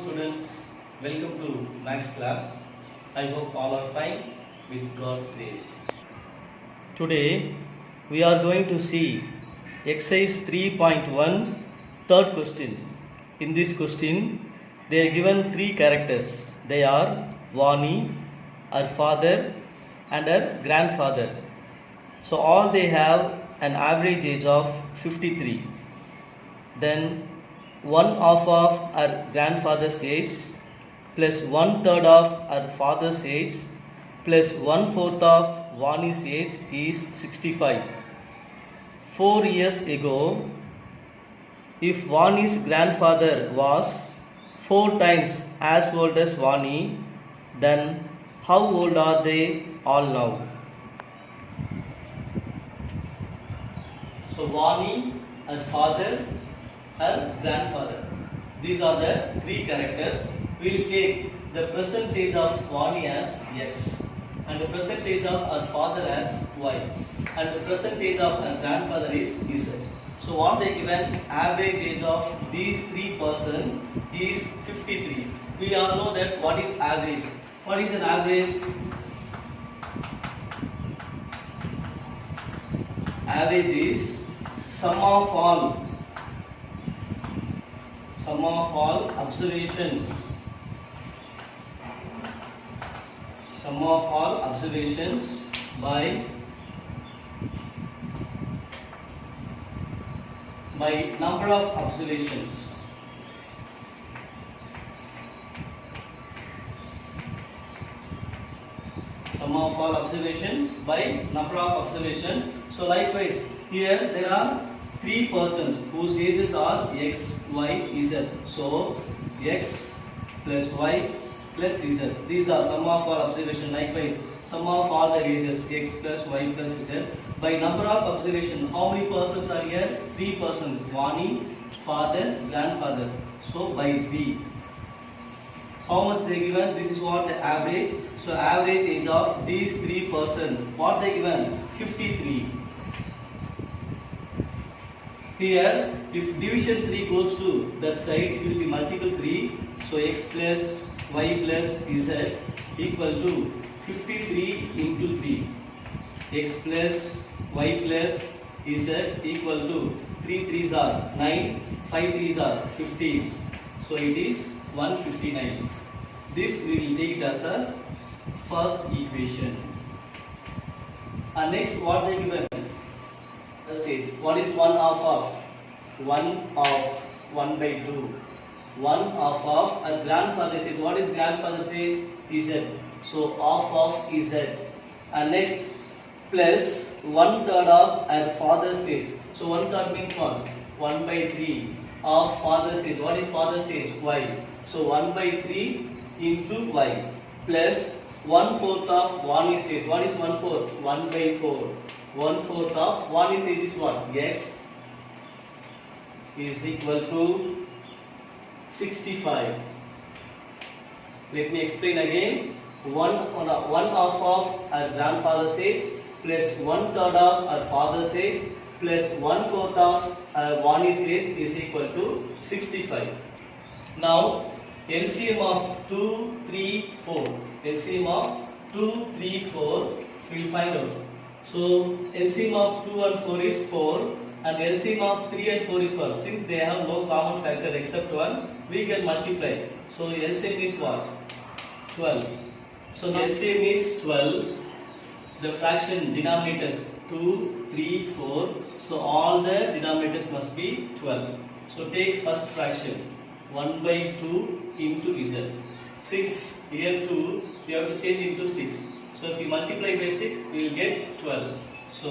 students, welcome to Maths class. I hope all are fine with God's grace. Today we are going to see exercise 3.1 third question. In this question they are given three characters. They are Vani, her father and her grandfather. So all they have an average age of 53. Then 1/2 of her grandfather's age plus 1/3 of her father's age plus 1/4 of Vani's age is 65. 4 years ago, if Vani's grandfather was 4 times as old as Vani, then how old are they all now? So Vani, her father, her grandfather. These are the three characters. We will take the percentage of Vani as X and the percentage of her father as Y and the percentage of her grandfather is Z. So what they given average age of these three persons is 53. We all know that what is average. What is an average? Average is sum of all observations. Sum of all observations by number of observations. Sum of all observations by number of observations. So likewise, here there are three persons whose ages are X, Y, Z. So X plus Y plus Z. These are sum of all observation. Likewise, sum of all the ages X plus Y plus Z. By number of observation, how many persons are here? 3 persons. Vani, father, grandfather. So by 3. How much they given? This is what the average. So average age of these 3 persons. What they given? 53. Here, if division 3 goes to that side, it will be multiple 3. So x plus y plus z equal to 53 into 3. X plus y plus z equal to 3 3s are 9, 5 3s are 15. So it is 159. This we will take it as a first equation. And next, what they given? What is 1/2 of? 1 by 2. 1/2 of a grandfather's age. What is grandfather's age? Z. So half of Z. And next, plus 1/3 of her father's age. So 1/3 means what? 1 by 3 of father's age. What is father's age? Y. So 1 by 3 into Y plus 1/4 of Vani's age. What is 1/4? 1 by 4. 1/4 of Vani's age is what? X is equal to 65. Let me explain again. 1/2 of her grandfather's age plus 1/3 of her father's age plus 1/4 of Vani's age is equal to 65. Now LCM of 2, 3, 4. LCM of 2, 3, 4 we will find out. So LCM of 2 and 4 is 4 and LCM of 3 and 4 is 1. Since they have no common factor except 1, we can multiply. So LCM is what? 12. So LCM is 12. The fraction denominators 2, 3, 4. So all the denominators must be 12. So take first fraction 1 by 2 into Z. Since here 2, you have to change into 6. So if you multiply by 6, we will get 12. So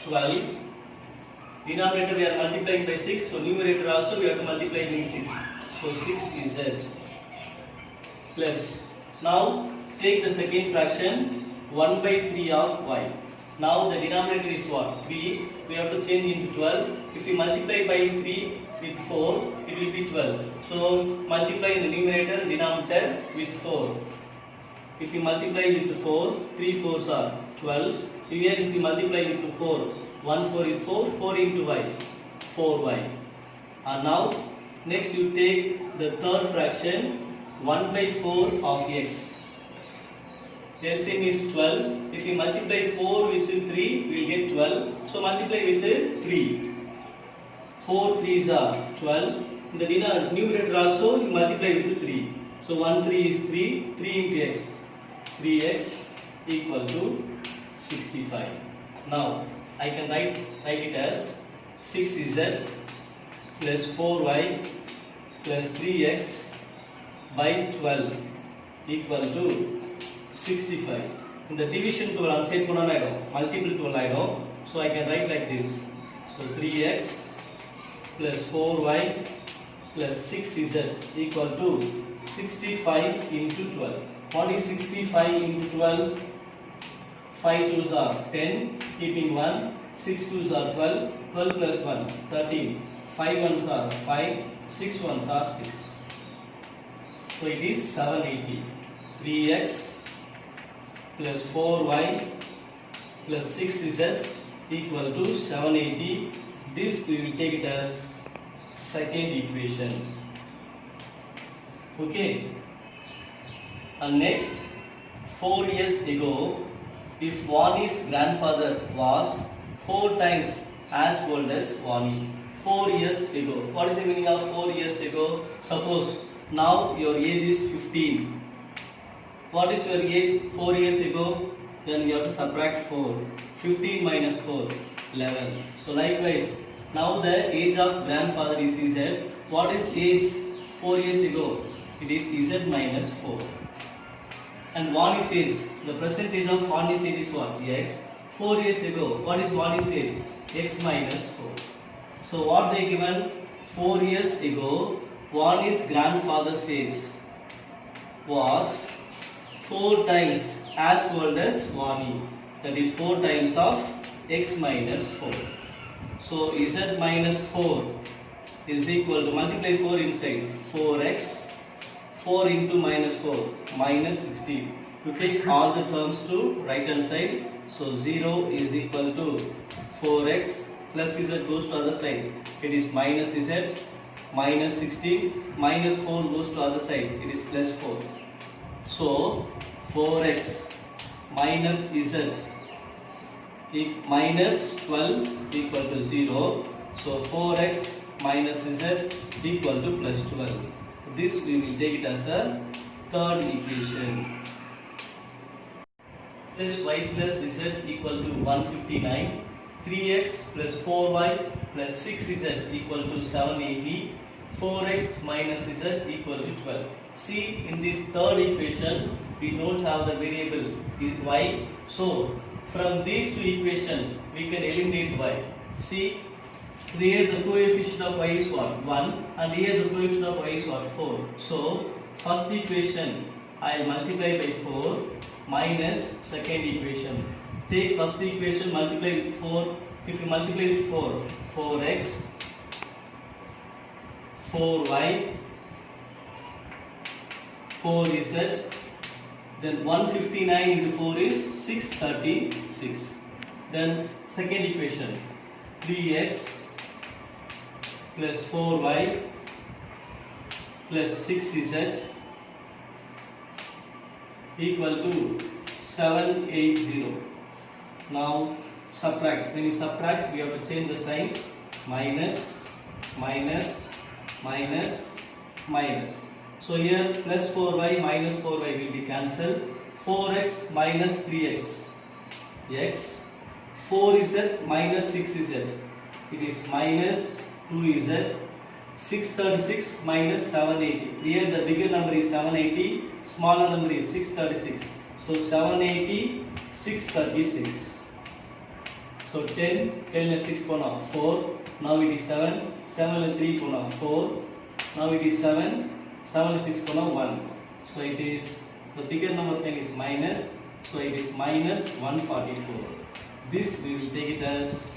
12. Denominator we are multiplying by 6. So numerator also we have to multiply by 6. So 6 is Z. Plus. Now take the second fraction 1 by 3 of Y. Now the denominator is what? 3. We have to change into 12. If we multiply by 3 with 4, it will be 12. So multiply in the numerator and denominator with 4. If you multiply with 4, 3 4s are 12. Here if you multiply with 4, 1 4 is 4, 4 into y, 4y. And now Next you take the third fraction 1 by 4 of x. LCM is 12. If you multiply 4 with 3, we will get 12. So multiply with 3. 4 3s are 12. In the numerator also you multiply with 3. So 1 3 is 3. 3 into x. 3x equal to 65. Now I can write it as 6z plus 4y plus 3x by 12 equal to 65. In the division tool answer multiple tool, so I can write like this. So 3x plus 4y plus 6z equal to 65 into 12. What is 65 into 12? 5 2s are 10, keeping 1, 6 2s are 12, 12 plus 1, 13, 5 1s are 5, 6 1s are 6. So it is 780. 3x plus 4y plus 6z equal to 780. This we will take it as second equation. Okay. And next, 4 years ago, if Vani's grandfather was 4 times as old as Vani. 4 years ago. What is the meaning of 4 years ago? Suppose now your age is 15. What is your age 4 years ago? Then you have to subtract 4. 15 minus 4, 11. So likewise, now the age of grandfather is Z. What is age 4 years ago? It is Z minus 4. And Vani's age, the present age of Vani's age is what? X. 4 years ago, what is Vani's age? X minus 4. So what they given? 4 years ago, Vani's grandfather's age was 4 times as old as Vani. That is 4 times of x minus 4. So Z minus 4 is equal to, multiply 4 inside, 4x. 4 into minus 4, minus 16. You take all the terms to right hand side. So 0 is equal to 4x plus z goes to other side. It is minus z, minus 16, minus 4 goes to other side. It is plus 4. So 4x minus z minus 12 equal to 0. So 4x minus z equal to plus 12. This we will take it as a third equation. Plus y plus z equal to 159. 3x plus 4y plus 6z equal to 780. 4x minus z equal to 12. See, in this third equation, we don't have the variable y. So, from these two equations, we can eliminate y. See, here the coefficient of y is what? 1, and here the coefficient of y is what? 4. So, first equation I will multiply by 4 minus second equation. Take first equation, multiply with 4. If you multiply with 4, 4x, 4y, 4z, then 159 into 4 is 636. Then second equation, 3x plus 4y plus 6z equal to 780. Now subtract. When you subtract, we have to change the sign. Minus, minus, minus, minus. So here plus 4y minus 4y will be cancelled. 4x minus 3x. X. 4z minus 6z. It is minus 2z. 636 minus 780. Here the bigger number is 780. Smaller number is 636. So 780, 636. So 10 and 6 pona 4. Now it is 7. 7 and 3 pona 4. Now it is 7. 7 and 6 pona 1. So it is, the bigger number sign is minus. So it is minus 144. This we will take it as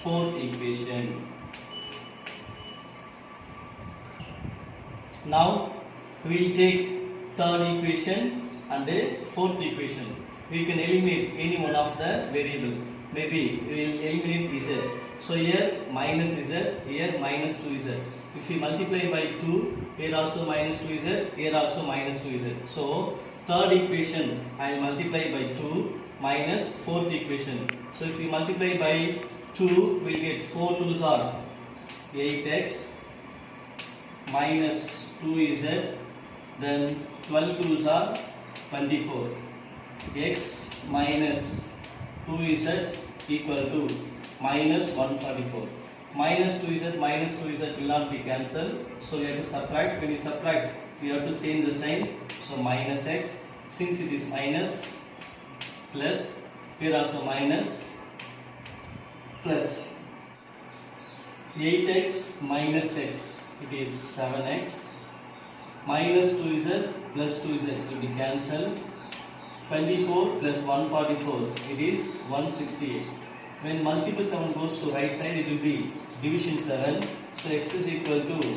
fourth equation. Now we will take third equation and the fourth equation. We can eliminate any one of the variable. Maybe we will eliminate z. So here minus z, here minus 2z. If we multiply by 2, here also minus 2z, here also minus 2z. So third equation I will multiply by 2 minus fourth equation. So if we multiply by 2, we will get 4 2s are 8x minus 2z, then 12 2s are 24. X minus 2z equal to minus 144. Minus 2z will not be cancelled. So we have to subtract. When we subtract, we have to change the sign. So minus x. Since it is minus, plus, here also minus, plus 8x minus x, it is 7x, minus 2z plus 2z will be cancelled. 24 plus 144, it is 168. When multiple 7 goes to right side, it will be division 7. So x is equal to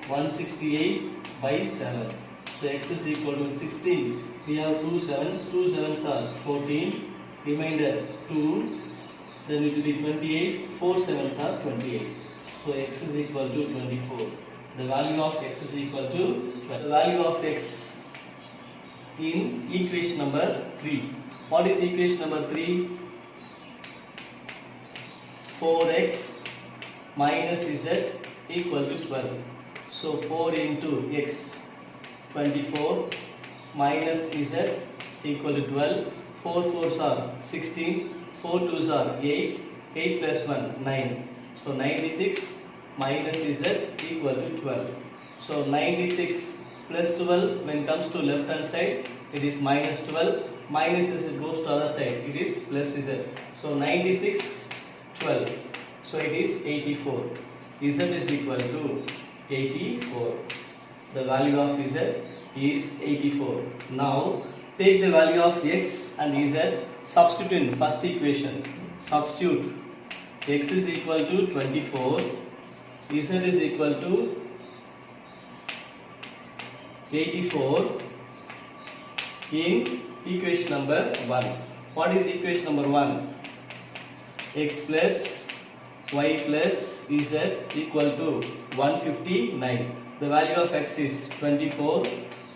168 by 7. So x is equal to 16. We have 2 7s. 2 7s are 14. Remainder 2. Then it will be 28. 4 7s are 28. So x is equal to 24. The value of x is equal to 12. The value of x in equation number 3. What is equation number 3? 4x minus z equal to 12. So 4 into x, 24, minus z equal to 12. 4 4s are 16, 4 2s are 8, 8 plus 1, 9. So 96 minus z equal to 12. So 96 plus 12, when it comes to left hand side, it is minus 12. Minus z goes to other side, it is plus z. So 96, 12. So it is 84. Z is equal to 84. The value of z is 84. Now take the value of x and z, substitute in first equation. Substitute. X is equal to 24. Z is equal to 84 in equation number 1. What is equation number 1? X plus y plus z equal to 159. The value of x is 24.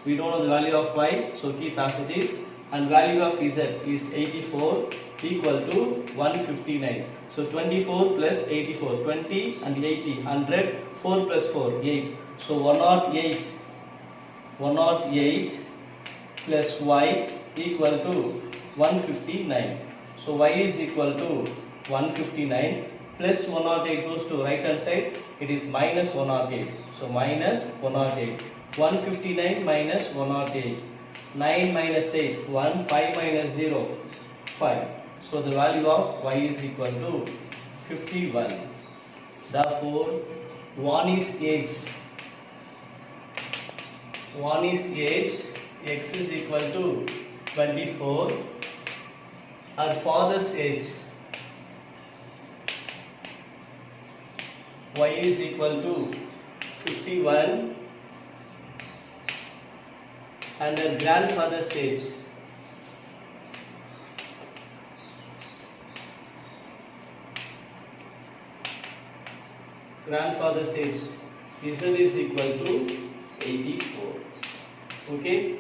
We don't know the value of y, so keep as it is. And value of z is 84 equal to 159. So 24 plus 84, 20 and 80, 100, 4 plus 4, 8. So 108 plus y equal to 159. So y is equal to 159 plus 108 goes to right hand side, it is minus 108. So minus 108. 159 minus 108. 9 minus 8, 1, 5 minus 0, 5. So the value of y is equal to 51. Therefore, 1 is age. 1 is age. X is equal to 24. Our father's age. Y is equal to 51. And her grandfather's age. Grandfather's age. Z is equal to 84. Okay.